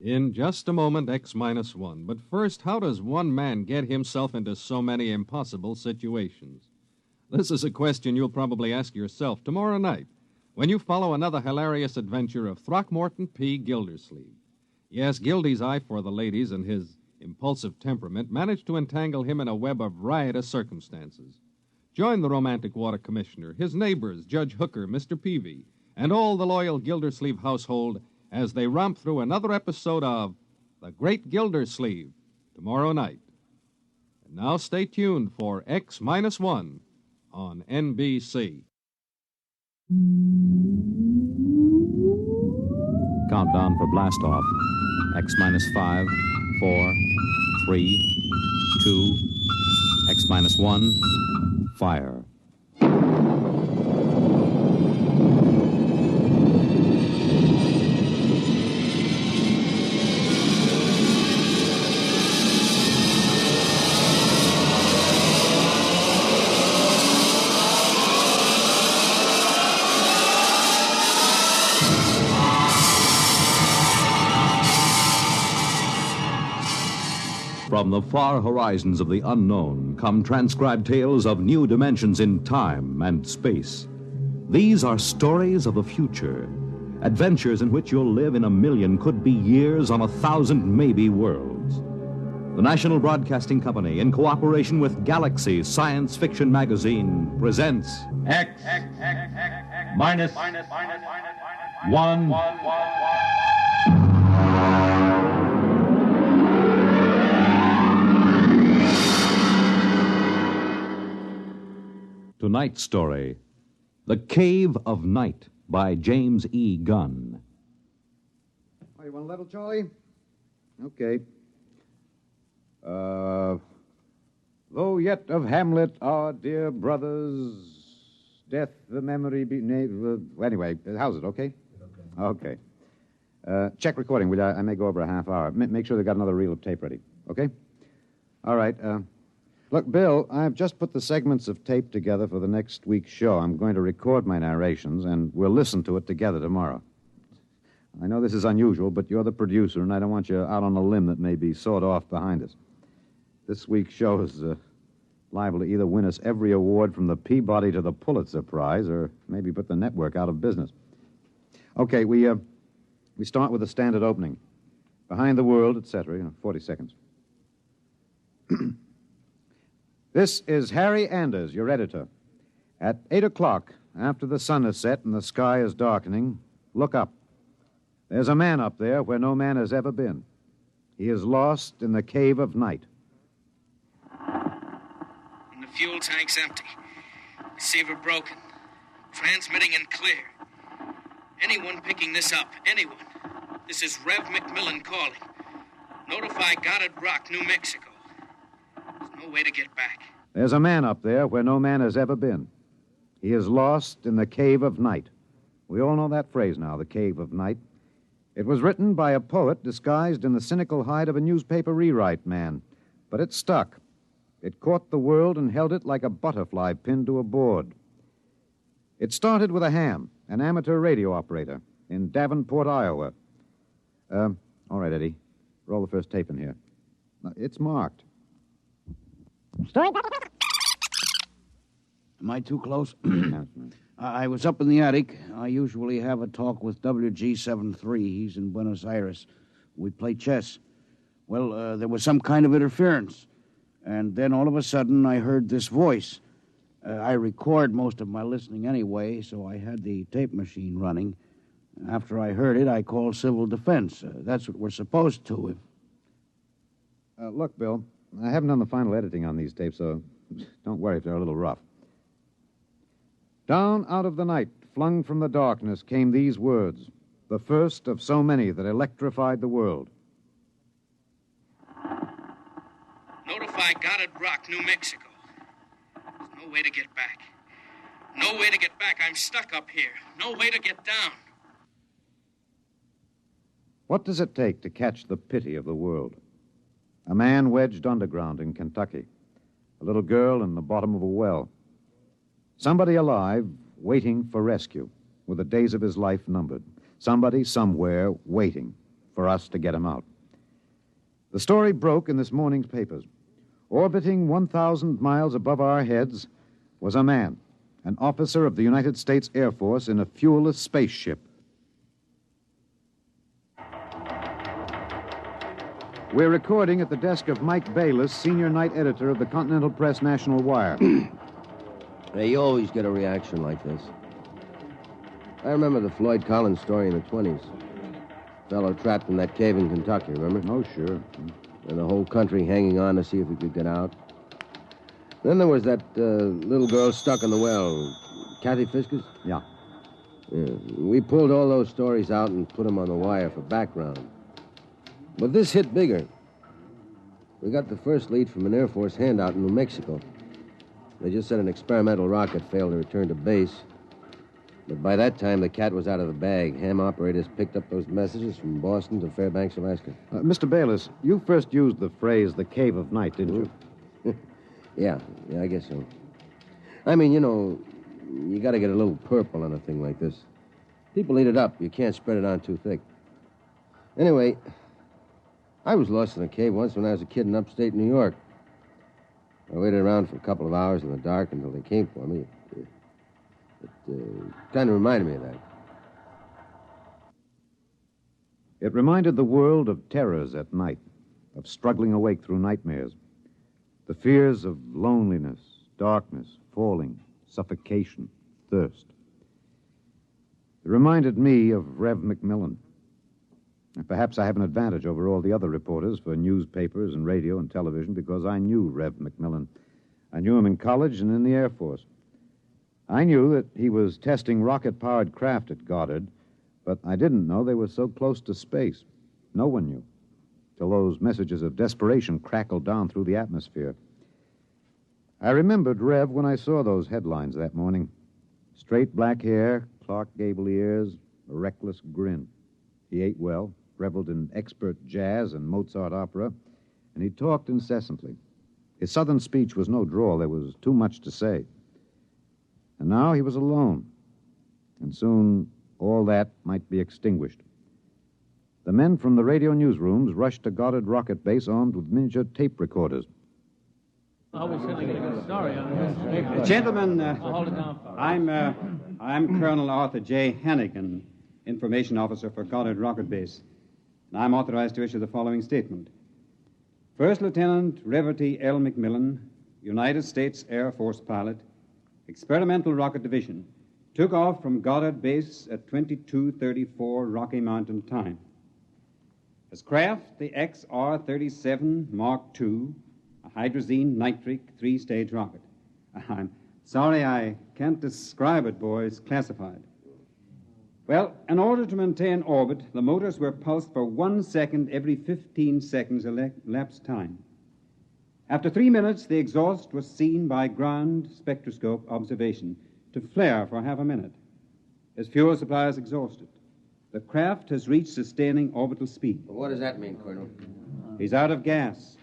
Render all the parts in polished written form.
In just a moment, X minus one. But first, how does one man get himself into so many impossible situations? This is a question you'll probably ask yourself tomorrow night when you follow another hilarious adventure of Throckmorton P. Gildersleeve. Yes, Gildy's eye for the ladies and his impulsive temperament managed to entangle him in a web of riotous circumstances. Join the romantic water commissioner, his neighbors, Judge Hooker, Mr. Peavy, and all the loyal Gildersleeve household as they romp through another episode of The Great Gildersleeve tomorrow night. And now stay tuned for X minus one on NBC. Countdown for blast off. X minus 5, 4, 3, 2, X minus 1, fire. From the far horizons of the unknown come transcribed tales of new dimensions in time and space. These are stories of the future, adventures in which you'll live in a million, could be years, on 1,000 maybe worlds. The National Broadcasting Company, in cooperation with Galaxy Science Fiction Magazine, presents X minus one. Tonight's story, The Cave of Night, by James E. Gunn. Oh, you want a level, Charlie? Okay. Though yet of Hamlet, our dear brothers, death the memory be... Anyway, how's it, okay? Okay. Check recording, will you? I may go over a half hour. Make sure they got another reel of tape ready, okay? All right, Look, Bill, I've just put the segments of tape together for the next week's show. I'm going to record my narrations, and we'll listen to it together tomorrow. I know this is unusual, but you're the producer, and I don't want you out on a limb that may be sawed off behind us. This week's show is liable to either win us every award from the Peabody to the Pulitzer Prize, or maybe put the network out of business. Okay, we start with the standard opening. Behind the world, etc., 40 seconds. This is Harry Anders, your editor. At 8 o'clock, after the sun has set and the sky is darkening, look up. There's a man up there where no man has ever been. He is lost in the cave of night. And the fuel tank's empty. Receiver broken. Transmitting and clear. Anyone picking this up, anyone. This is Rev McMillan calling. Notify Goddard Rock, New Mexico. There's no way to get back. There's a man up there where no man has ever been. He is lost in the cave of night. We all know that phrase now, the cave of night. It was written by a poet disguised in the cynical hide of a newspaper rewrite man. But it stuck. It caught the world and held it like a butterfly pinned to a board. It started with a ham, an amateur radio operator, in Davenport, Iowa. All right, Eddie. Roll the first tape in here. It's marked. Am I too close? I was up in the attic. I usually have a talk with WG73. He's in Buenos Aires. We play chess. Well, there was some kind of interference. And then all of a sudden, I heard this voice. I record most of my listening anyway, so I had the tape machine running. After I heard it, I called civil defense. That's what we're supposed to. Look, Bill, I haven't done the final editing on these tapes, so don't worry if they're a little rough. Down out of the night, flung from the darkness, came these words, the first of so many that electrified the world. Notify Goddard Rock, New Mexico. There's no way to get back. No way to get back. I'm stuck up here. No way to get down. What does it take to catch the pity of the world? A man wedged underground in Kentucky. A little girl in the bottom of a well. Somebody alive, waiting for rescue, with the days of his life numbered. Somebody somewhere waiting for us to get him out. The story broke in this morning's papers. Orbiting 1,000 miles above our heads was a man, an officer of the United States Air Force in a fuelless spaceship. We're recording at the desk of Mike Bayless, senior night editor of the Continental Press National Wire. Hey, you always get a reaction like this. I remember the Floyd Collins story in the 20s. Fellow trapped in that cave in Kentucky, remember? Oh, sure. And the whole country hanging on to see if he could get out. Then there was that little girl stuck in the well. Kathy Fisker's? Yeah. We pulled all those stories out and put them on the wire for background. But this hit bigger. We got the first lead from an Air Force handout in New Mexico. They just said an experimental rocket failed to return to base. But by that time, the cat was out of the bag. Ham operators picked up those messages from Boston to Fairbanks, Alaska. Mr. Bayless, you first used the phrase the cave of night, didn't you? Yeah, I guess so. I mean, you know, you got to get a little purple on a thing like this. People eat it up. You can't spread it on too thick. Anyway, I was lost in a cave once when I was a kid in upstate New York. I waited around for a couple of hours in the dark until they came for me. It kind of reminded me of that. It reminded the world of terrors at night, of struggling awake through nightmares. The fears of loneliness, darkness, falling, suffocation, thirst. It reminded me of Rev McMillan. And perhaps I have an advantage over all the other reporters for newspapers and radio and television because I knew Rev McMillan. I knew him in college and in the Air Force. I knew that he was testing rocket-powered craft at Goddard, but I didn't know they were so close to space. No one knew, till those messages of desperation crackled down through the atmosphere. I remembered Rev when I saw those headlines that morning. Straight black hair, Clark Gable ears, a reckless grin. He ate well, reveled in expert jazz and Mozart opera, and he talked incessantly. His southern speech was no drawl. There was too much to say. And now he was alone, and soon all that might be extinguished. The men from the radio newsrooms rushed to Goddard Rocket Base armed with miniature tape recorders. Gentlemen, I'm Colonel Arthur J. Hannigan, Information Officer for Goddard Rocket Base. And I'm authorized to issue the following statement. First Lieutenant Reverty L. McMillan, United States Air Force pilot, Experimental Rocket Division, took off from Goddard Base at 22:34 Rocky Mountain time. His craft, the XR-37 Mark II, a hydrazine nitric three-stage rocket. I'm sorry I can't describe it, boys. Classified. Well, in order to maintain orbit, the motors were pulsed for 1 second every 15 seconds elapsed time. After 3 minutes, the exhaust was seen by ground spectroscope observation to flare for half a minute. His fuel supply is exhausted. The craft has reached sustaining orbital speed. What does that mean, Colonel? He's out of gas.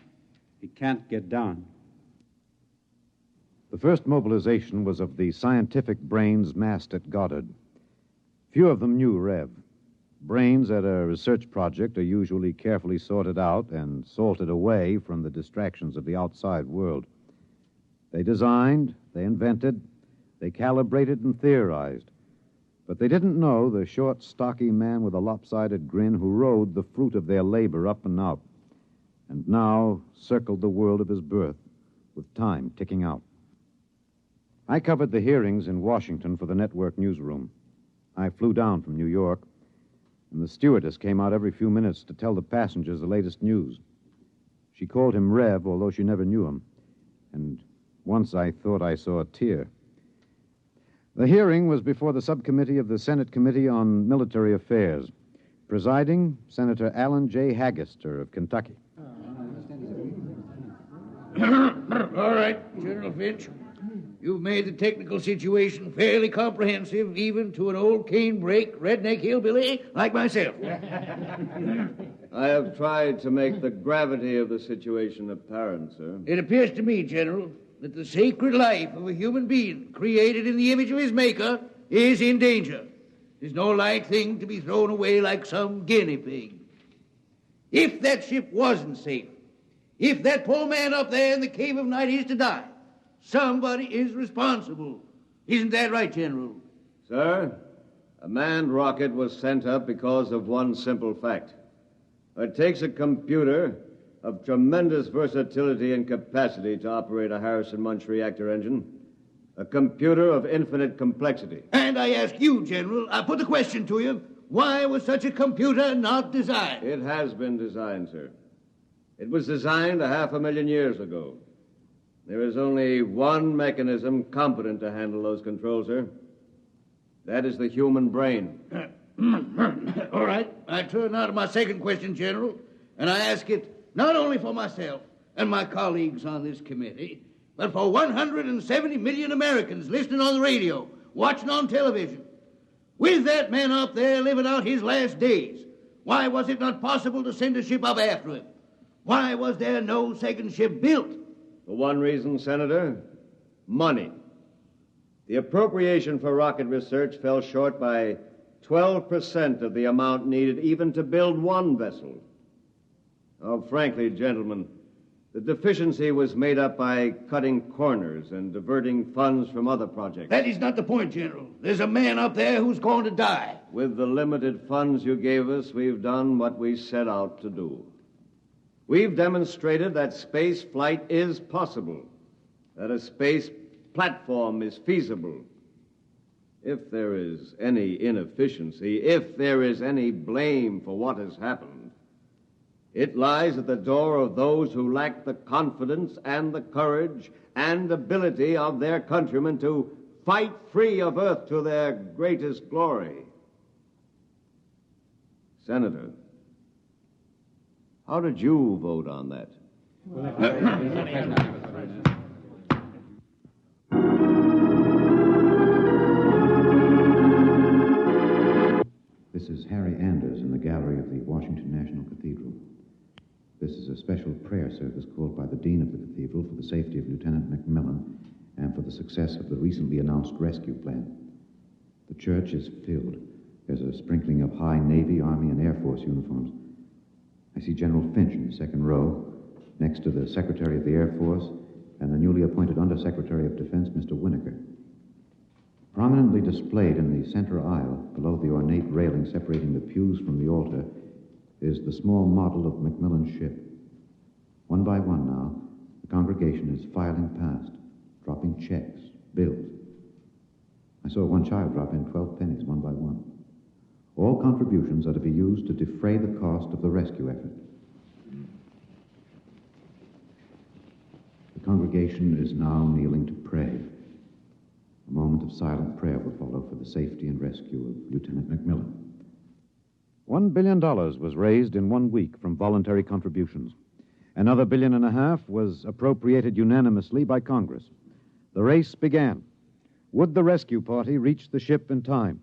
He can't get down. The first mobilization was of the scientific brains massed at Goddard. Few of them knew Rev. Brains at a research project are usually carefully sorted out and salted away from the distractions of the outside world. They designed, they invented, they calibrated and theorized. But they didn't know the short, stocky man with a lopsided grin who rode the fruit of their labor up and out, and now circled the world of his birth, with time ticking out. I covered the hearings in Washington for the network newsroom. I flew down from New York, and the stewardess came out every few minutes to tell the passengers the latest news. She called him Rev, although she never knew him, and once I thought I saw a tear. The hearing was before the subcommittee of the Senate Committee on Military Affairs. Presiding, Senator Allen J. Haggister of Kentucky. All right, General Finch. You've made the technical situation fairly comprehensive, even to an old cane-brake, redneck hillbilly like myself. I have tried to make the gravity of the situation apparent, sir. It appears to me, General, that the sacred life of a human being created in the image of his maker is in danger. It's no light thing to be thrown away like some guinea pig. If that ship wasn't safe, if that poor man up there in the cave of night is to die, somebody is responsible. Isn't that right, General? Sir, a manned rocket was sent up because of one simple fact. It takes a computer of tremendous versatility and capacity to operate a Harrison-Munch reactor engine. A computer of infinite complexity. And I ask you, General, I put the question to you, why was such a computer not designed? It has been designed, sir. It was designed 500,000 years ago. There is only one mechanism competent to handle those controls, sir. That is the human brain. All right. I turn now to my second question, General, and I ask it not only for myself and my colleagues on this committee, but for 170 million Americans listening on the radio, watching on television. With that man up there living out his last days, why was it not possible to send a ship up after him? Why was there no second ship built? For one reason, Senator, money. The appropriation for rocket research fell short by 12% of the amount needed even to build one vessel. Oh, frankly, gentlemen, the deficiency was made up by cutting corners and diverting funds from other projects. That is not the point, General. There's a man up there who's going to die. With the limited funds you gave us, we've done what we set out to do. We've demonstrated that space flight is possible, that a space platform is feasible. If there is any inefficiency, if there is any blame for what has happened, it lies at the door of those who lack the confidence and the courage and ability of their countrymen to fight free of Earth to their greatest glory. Senator, how did you vote on that? This is Harry Anders in the gallery of the Washington National Cathedral. This is a special prayer service called by the Dean of the Cathedral for the safety of Lieutenant McMillan and for the success of the recently announced rescue plan. The church is filled. There's a sprinkling of high Navy, Army, and Air Force uniforms. I see General Finch in the second row, next to the Secretary of the Air Force and the newly appointed Undersecretary of Defense, Mr. Winokur. Prominently displayed in the center aisle, below the ornate railing separating the pews from the altar, is the small model of McMillan's ship. One by one now, the congregation is filing past, dropping checks, bills. I saw one child drop in 12 pennies, one by one. All contributions are to be used to defray the cost of the rescue effort. The congregation is now kneeling to pray. A moment of silent prayer will follow for the safety and rescue of Lieutenant McMillan. $1 billion was raised in 1 week from voluntary contributions. Another $1.5 billion was appropriated unanimously by Congress. The race began. Would the rescue party reach the ship in time?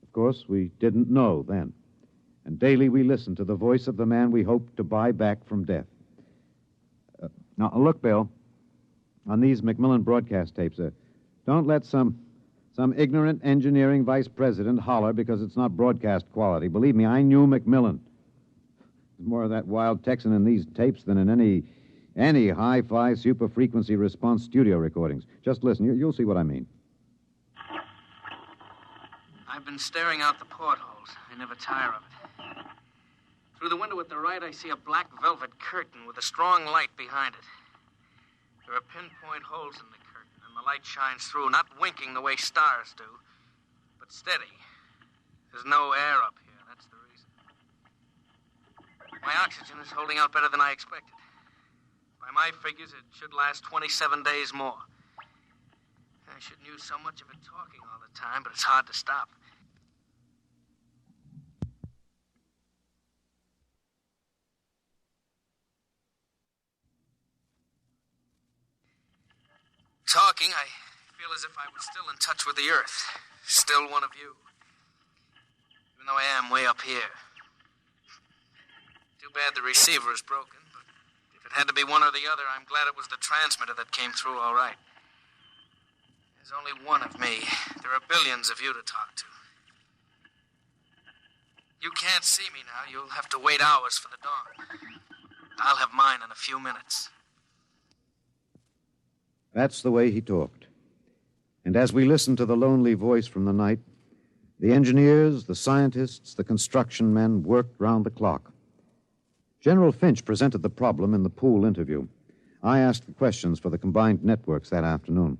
Of course, we didn't know then. And daily we listened to the voice of the man we hoped to buy back from death. Now, look, Bill, on these McMillan broadcast tapes, don't let some ignorant engineering vice president holler because it's not broadcast quality. Believe me, I knew McMillan. There's more of that wild Texan in these tapes than in any hi-fi super-frequency response studio recordings. Just listen. You'll see what I mean. I've been staring out the portholes. I never tire of it. Through the window at the right, I see a black velvet curtain with a strong light behind it. There are pinpoint holes in the curtain, and the light shines through, not winking the way stars do, but steady. There's no air up here. That's the reason. My oxygen is holding out better than I expected. By my figures, it should last 27 days more. I shouldn't use so much of it talking all the time, but it's hard to stop. Talking, I feel as if I was still in touch with the Earth. Still one of you. Even though I am way up here. Too bad the receiver is broken, but if it had to be one or the other, I'm glad it was the transmitter that came through all right. There's only one of me. There are billions of you to talk to. You can't see me now. You'll have to wait hours for the dawn. I'll have mine in a few minutes. That's the way he talked. And as we listened to the lonely voice from the night, the engineers, the scientists, the construction men worked round the clock. General Finch presented the problem in the pool interview. I asked the questions for the combined networks that afternoon.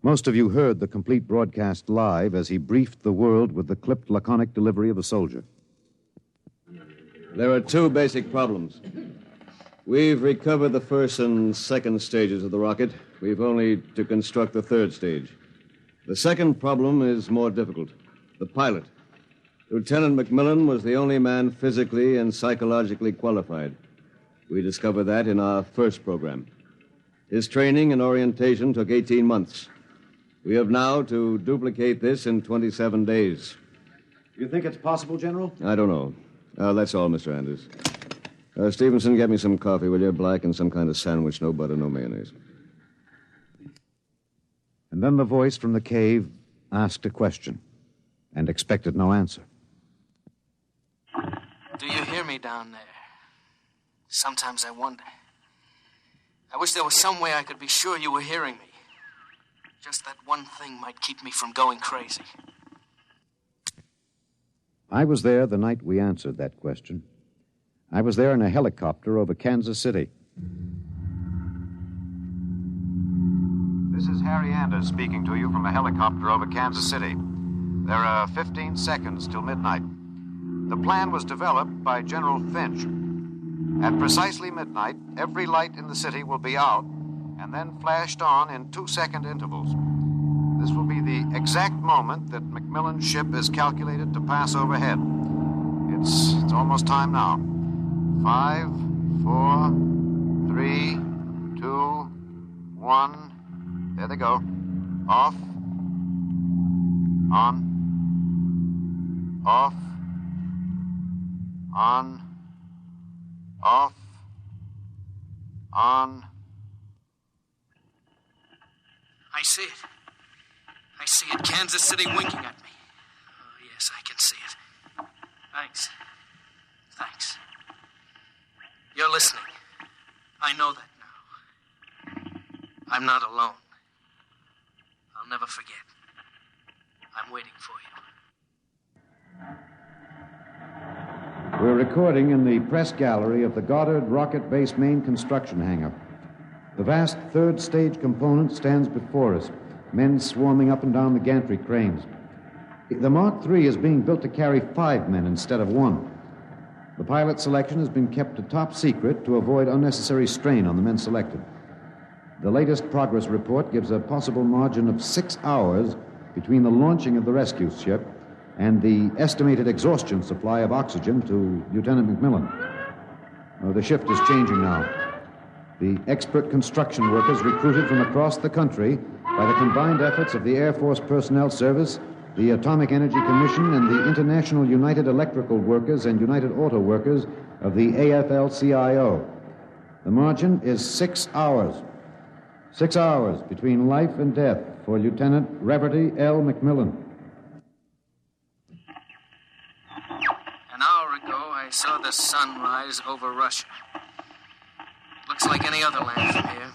Most of you heard the complete broadcast live as he briefed the world with the clipped, laconic delivery of a soldier. There are two basic problems. We've recovered the first and second stages of the rocket. We've only to construct the third stage. The second problem is more difficult. The pilot. Lieutenant McMillan was the only man physically and psychologically qualified. We discovered that in our first program. His training and orientation took 18 months. We have now to duplicate this in 27 days. You think it's possible, General? I don't know. That's all, Mr. Anders. Stevenson, get me some coffee, will you? Black and some kind of sandwich, no butter, no mayonnaise. And then the voice from the cave asked a question and expected no answer. Do you hear me down there? Sometimes I wonder. I wish there was some way I could be sure you were hearing me. Just that one thing might keep me from going crazy. I was there the night we answered that question. I was there in a helicopter over Kansas City. This is Harry Anders speaking to you from a helicopter over Kansas City. There are 15 seconds till midnight. The plan was developed by General Finch. At precisely midnight, every light in the city will be out and then flashed on in 2-second intervals. This will be the exact moment that McMillan's ship is calculated to pass overhead. It's almost time now. 5, 4, 3, 2, 1. There they go. Off. On. Off. On. Off. On. I see it. I see it. Kansas City winking at me. Oh, yes, I can see it. Thanks. Thanks. You're listening. I know that now. I'm not alone. I'll never forget. I'm waiting for you. We're recording in the press gallery of the Goddard Rocket Base main construction hangar. The vast third stage component stands before us, men swarming up and down the gantry cranes. The Mark III is being built to carry 5 men instead of 1. The pilot selection has been kept a top secret to avoid unnecessary strain on the men selected. The latest progress report gives a possible margin of 6 hours between the launching of the rescue ship and the estimated exhaustion supply of oxygen to Lieutenant McMillan. The shift is changing now. The expert construction workers recruited from across the country by the combined efforts of the Air Force Personnel Service, the Atomic Energy Commission, and the International United Electrical Workers and United Auto Workers of the AFL-CIO. The margin is 6 hours. 6 hours between life and death for Lieutenant Reverdy L. McMillan. An hour ago, I saw the sun rise over Russia. Looks like any other land from here.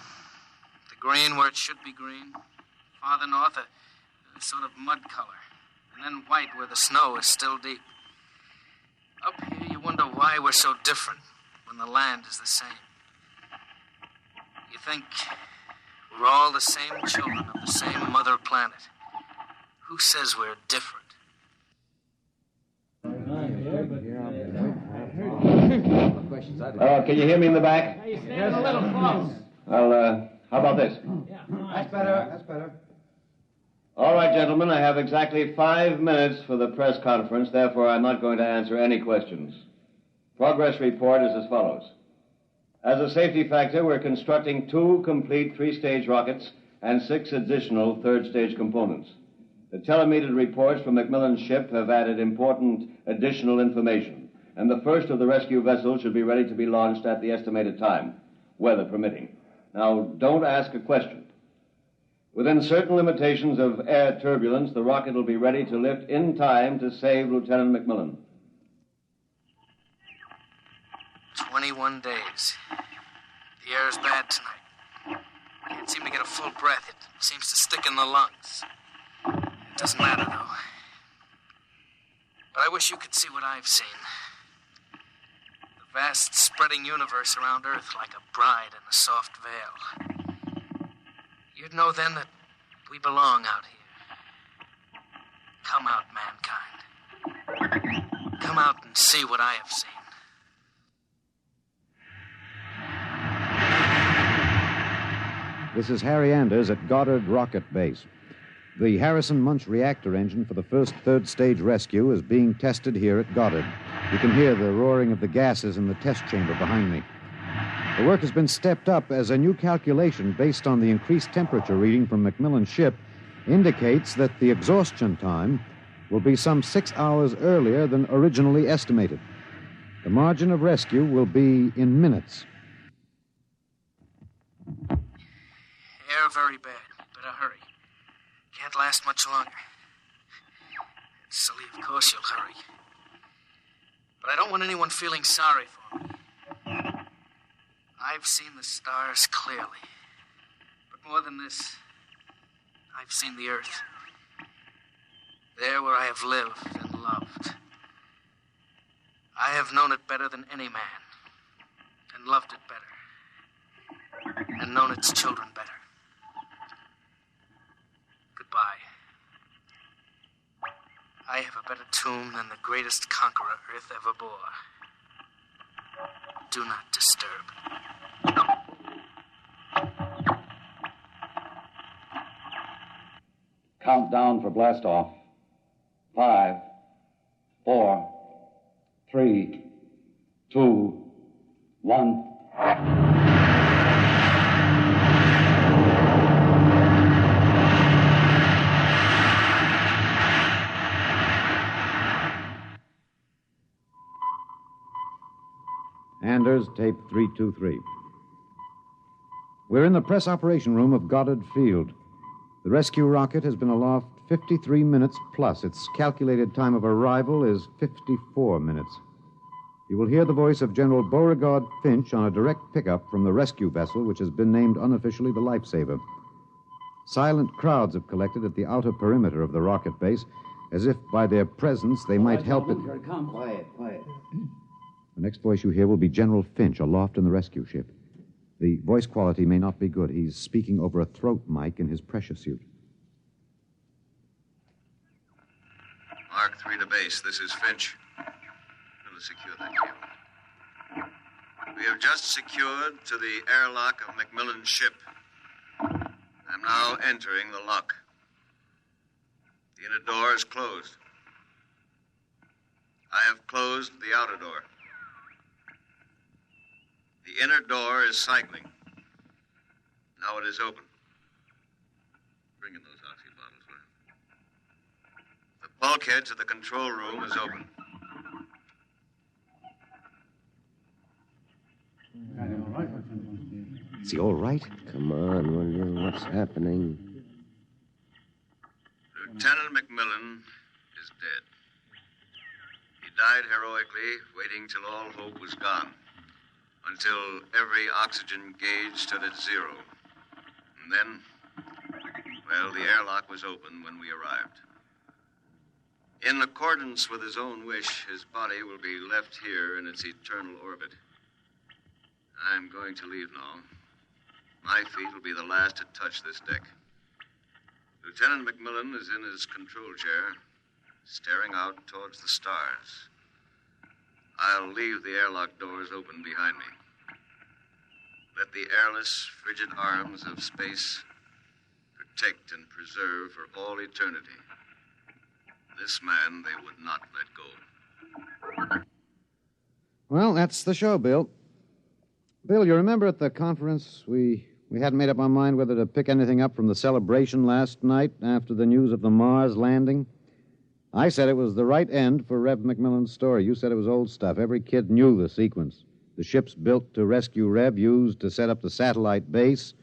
The green where it should be green. Farther north, a sort of mud color. And then white where the snow is still deep. Up here, you wonder why we're so different when the land is the same. You think we're all the same children of the same mother planet. Who says we're different? Can you hear me in the back? There's a little close. Well, how about this? That's better. That's better. All right, gentlemen, I have exactly 5 minutes for the press conference. Therefore, I'm not going to answer any questions. Progress report is as follows. As a safety factor, we're constructing 2 complete 3-stage rockets and 6 additional 3rd-stage components. The telemetered reports from McMillan's ship have added important additional information, and the first of the rescue vessels should be ready to be launched at the estimated time, weather permitting. Now, don't ask a question. Within certain limitations of air turbulence, the rocket will be ready to lift in time to save Lieutenant McMillan. 21 days. The air's bad tonight. Can't seem to get a full breath. It seems to stick in the lungs. It doesn't matter, though. But I wish you could see what I've seen. The vast, spreading universe around Earth like a bride in a soft veil. You'd know then that we belong out here. Come out, mankind. Come out and see what I have seen. This is Harry Anders at Goddard Rocket Base. The Harrison Munch reactor engine for the first third-stage rescue is being tested here at Goddard. You can hear the roaring of the gases in the test chamber behind me. The work has been stepped up as a new calculation based on the increased temperature reading from Macmillan's ship indicates that the exhaustion time will be some 6 hours earlier than originally estimated. The margin of rescue will be in minutes. Air very bad. Better hurry. Can't last much longer. Silly, of course you'll hurry. But I don't want anyone feeling sorry for me. I've seen the stars clearly. But more than this, I've seen the earth. There where I have lived and loved. I have known it better than any man. And loved it better. And known its children better. Goodbye. I have a better tomb than the greatest conqueror Earth ever bore. Do not disturb. Countdown for blast off. 5, 4, 3, 2, 1. Anders, tape 323. We're in the press operation room of Goddard Field. The rescue rocket has been aloft 53 minutes plus. Its calculated time of arrival is 54 minutes. You will hear the voice of General Beauregard Finch on a direct pickup from the rescue vessel, which has been named unofficially the Lifesaver. Silent crowds have collected at the outer perimeter of the rocket base, as if by their presence they might help it. Here it comes. Quiet. The next voice you hear will be General Finch aloft in the rescue ship. The voice quality may not be good. He's speaking over a throat mic in his pressure suit. Mark 3 to base. This is Finch. We'll secure that cable. We have just secured to the airlock of Macmillan's ship. I'm now entering the lock. The inner door is closed. I have closed the outer door. The inner door is cycling. Now it is open. Bring in those oxy bottles, will you? The bulkhead to the control room is open. Is he all right? Come on, William. What's happening? Lieutenant Macmillan is dead. He died heroically, waiting till all hope was gone. Until every oxygen gauge stood at 0. And then, well, the airlock was open when we arrived. In accordance with his own wish, his body will be left here in its eternal orbit. I'm going to leave now. My feet will be the last to touch this deck. Lieutenant Macmillan is in his control chair, staring out towards the stars. I'll leave the airlock doors open behind me. Let the airless, frigid arms of space protect and preserve for all eternity this man they would not let go. Well, that's the show, Bill. Bill, you remember at the conference we hadn't made up our mind whether to pick anything up from the celebration last night after the news of the Mars landing? I said it was the right end for Rev Macmillan's story. You said it was old stuff. Every kid knew the sequence. The ships built to rescue Rev, used to set up the satellite base,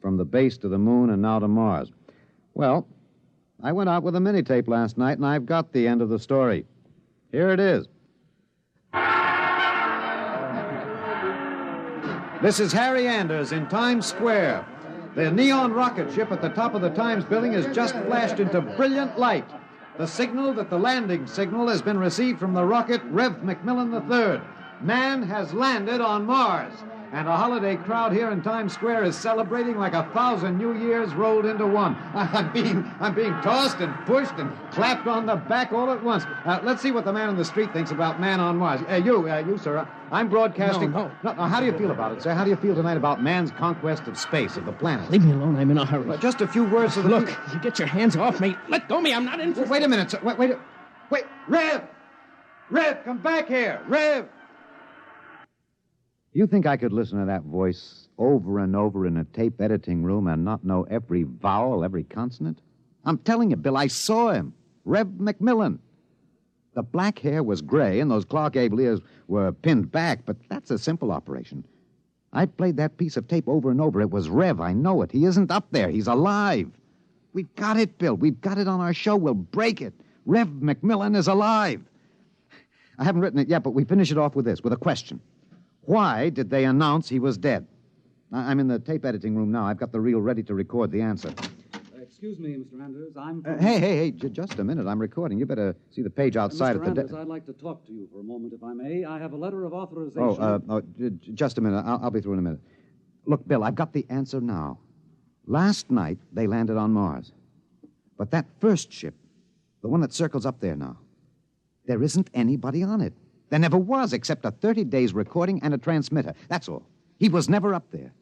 from the base to the moon and now to Mars. Well, I went out with a mini-tape last night, and I've got the end of the story. Here it is. This is Harry Anders in Times Square. The neon rocket ship at the top of the Times building has just flashed into brilliant light. The signal that the landing signal has been received from the rocket Rev McMillan III. Man has landed on Mars. And a holiday crowd here in Times Square is celebrating like 1,000 New Years rolled into one. I'm being tossed and pushed and clapped on the back all at once. Let's see what the man on the street thinks about man on Mars. You, sir. I'm broadcasting. No. How do you feel about it, sir? How do you feel tonight about man's conquest of space, of the planet? Leave me alone. I'm in a hurry. Just a few words to the... Look, you get your hands off me. Let go of me. I'm not in... Wait a minute, sir. Wait. Rev! Rev, come back here. Rev! You think I could listen to that voice over and over in a tape editing room and not know every vowel, every consonant? I'm telling you, Bill, I saw him. Rev McMillan. The black hair was gray and those Clark Gable ears were pinned back, but that's a simple operation. I played that piece of tape over and over. It was Rev, I know it. He isn't up there. He's alive. We've got it, Bill. We've got it on our show. We'll break it. Rev McMillan is alive. I haven't written it yet, but we finish it off with this, with a question. Why did they announce he was dead? I'm in the tape editing room now. I've got the reel ready to record the answer. Excuse me, Mr. Anders. I'm... Hey, just a minute. I'm recording. You better see the page outside Mr. at the... Anders, I'd like to talk to you for a moment, if I may. I have a letter of authorization... Just a minute. I'll be through in a minute. Look, Bill, I've got the answer now. Last night, they landed on Mars. But that first ship, the one that circles up there now, there isn't anybody on it. There never was, except a 30 days recording and a transmitter. That's all. He was never up there.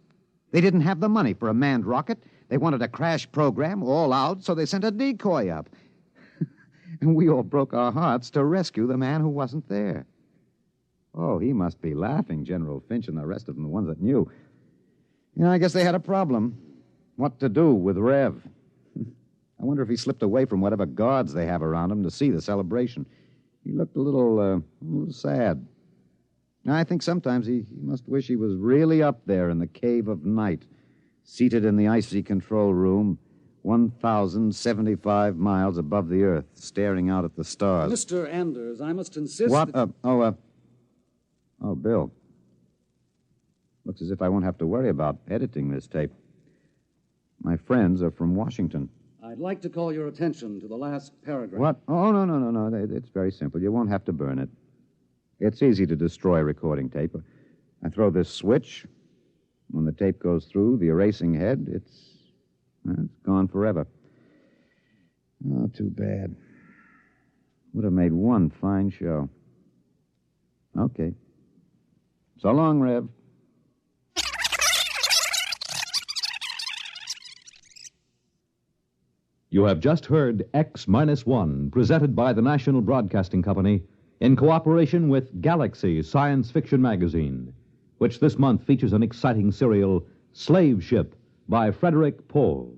They didn't have the money for a manned rocket. They wanted a crash program all out, so they sent a decoy up. And we all broke our hearts to rescue the man who wasn't there. Oh, he must be laughing, General Finch and the rest of them, the ones that knew. I guess they had a problem. What to do with Rev? I wonder if he slipped away from whatever guards they have around him to see the celebration. He looked a little sad. I think sometimes he must wish he was really up there in the cave of night, seated in the icy control room, 1,075 miles above the Earth, staring out at the stars. Mr. Anders, I must insist... What? Bill. Looks as if I won't have to worry about editing this tape. My friends are from Washington. I'd like to call your attention to the last paragraph. What? Oh, no. It's very simple. You won't have to burn it. It's easy to destroy recording tape. I throw this switch. When the tape goes through the erasing head, it's gone forever. Oh, too bad. Would have made one fine show. Okay. So long, Rev. You have just heard X-1, presented by the National Broadcasting Company in cooperation with Galaxy Science Fiction Magazine, which this month features an exciting serial, Slave Ship, by Frederick Pohl.